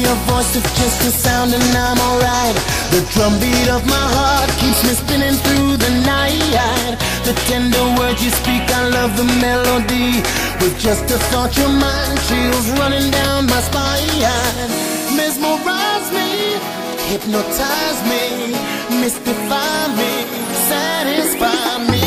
your voice is just a sound and I'm alright. The drumbeat of my heart keeps me spinning through the night. The tender words you speak, I love the melody. With just a thought, your mind chills running down my spine. Mesmerize me, hypnotize me, mystify me, satisfy me.